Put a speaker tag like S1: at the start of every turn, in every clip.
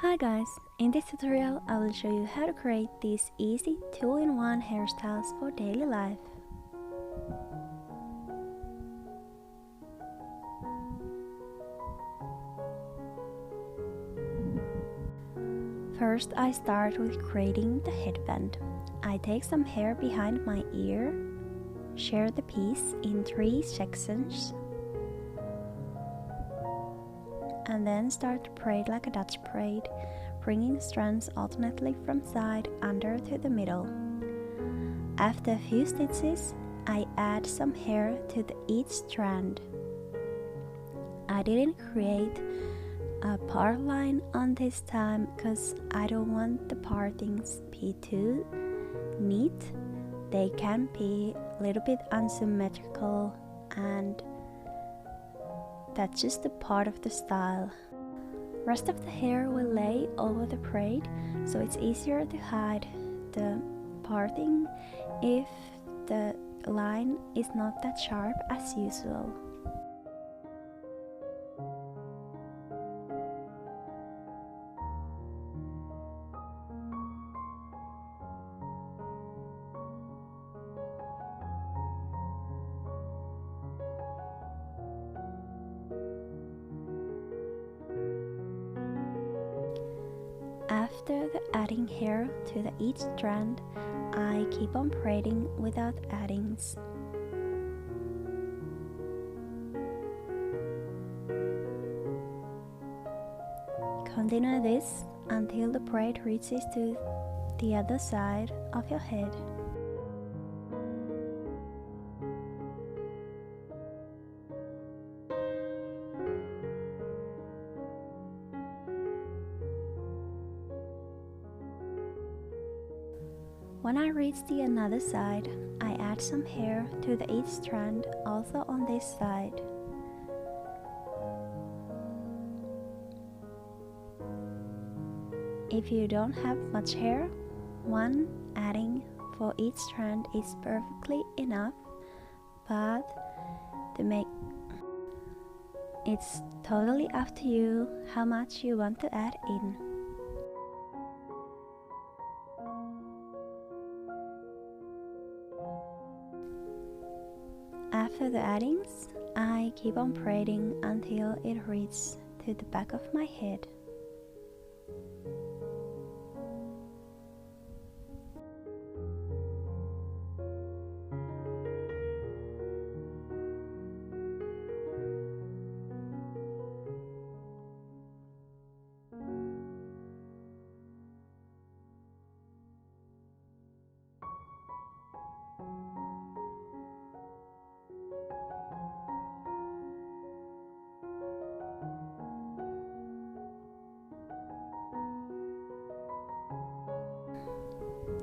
S1: Hi guys, in this tutorial I will show you how to create these easy 2-in-1 hairstyles for daily life. First I start with creating the headband. I take some hair behind my ear, share the piece in 3 sections, and then start to braid like a Dutch braid, bringing strands alternately from side under to the middle. After a few stitches, I add some hair to each strand. I didn't create a part line on this time because I don't want the partings be too neat. They can be a little bit unsymmetrical, and that's just a part of the style. Rest of the hair will lay over the braid, so it's easier to hide the parting if the line is not that sharp as usual. After adding hair to each strand, I keep on braiding without addings. Continue this until the braid reaches to the other side of your head. When I reach the another side, I add some hair to each strand, also on this side. If you don't have much hair, one adding for each strand is perfectly enough, but it's totally up to you how much you want to add in. After the addings, I keep on braiding until it reaches to the back of my head.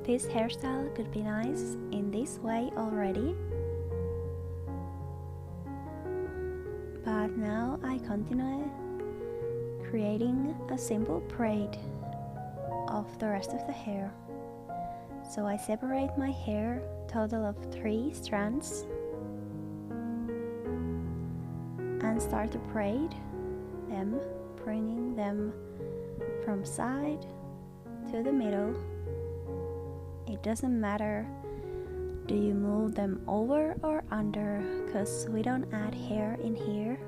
S1: This hairstyle could be nice in this way already, but now I continue creating a simple braid of the rest of the hair. So I separate my hair, total of 3 strands, and start to braid them, bringing them from side to the middle. It doesn't matter do you move them over or under, because we don't add hair in here.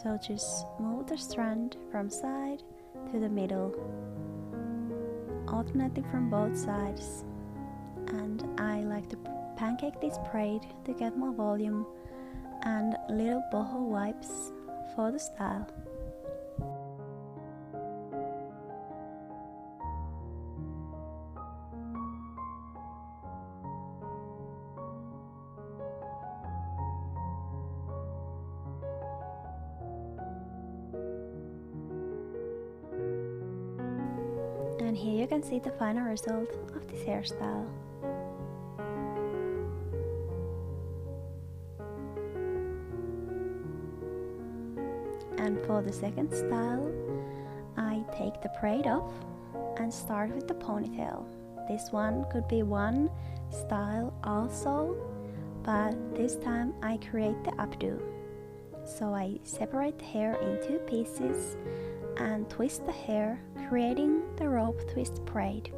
S1: So just move the strand from side to the middle, alternating from both sides. And I like to pancake this braid to get more volume and little boho wipes for the style. And here you can see the final result of this hairstyle. And for the second style, I take the braid off and start with the ponytail. This one could be one style also, but this time I create the updo. So I separate the hair in 2 pieces and twist the hair, creating the rope twist braid.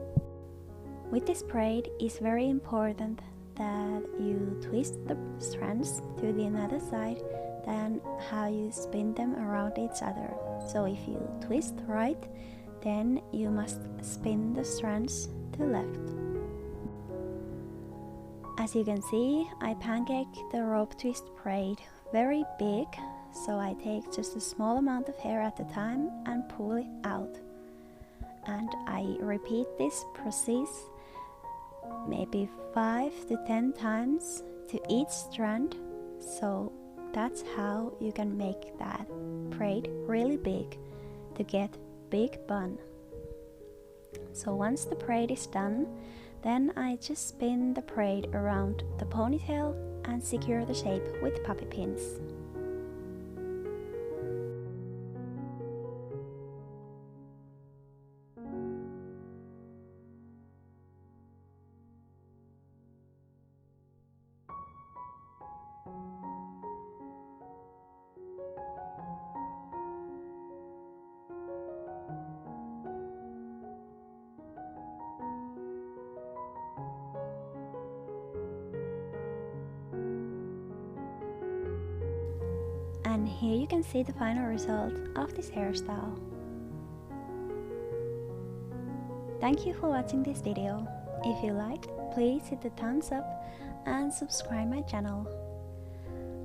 S1: With this braid, it's very important that you twist the strands to the another side than how you spin them around each other. So if you twist right, then you must spin the strands to left. As you can see, I pancake the rope twist braid very big, so I take just a small amount of hair at a time and pull it out. And I repeat this process maybe 5 to 10 times to each strand, so that's how you can make that braid really big to get big bun. So once the braid is done, then I just spin the braid around the ponytail and secure the shape with puppy pins. And here you can see the final result of this hairstyle. Thank you for watching this video. If you liked, please hit the thumbs up and subscribe my channel.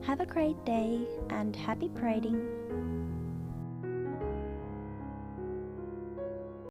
S1: Have a great day and happy braiding!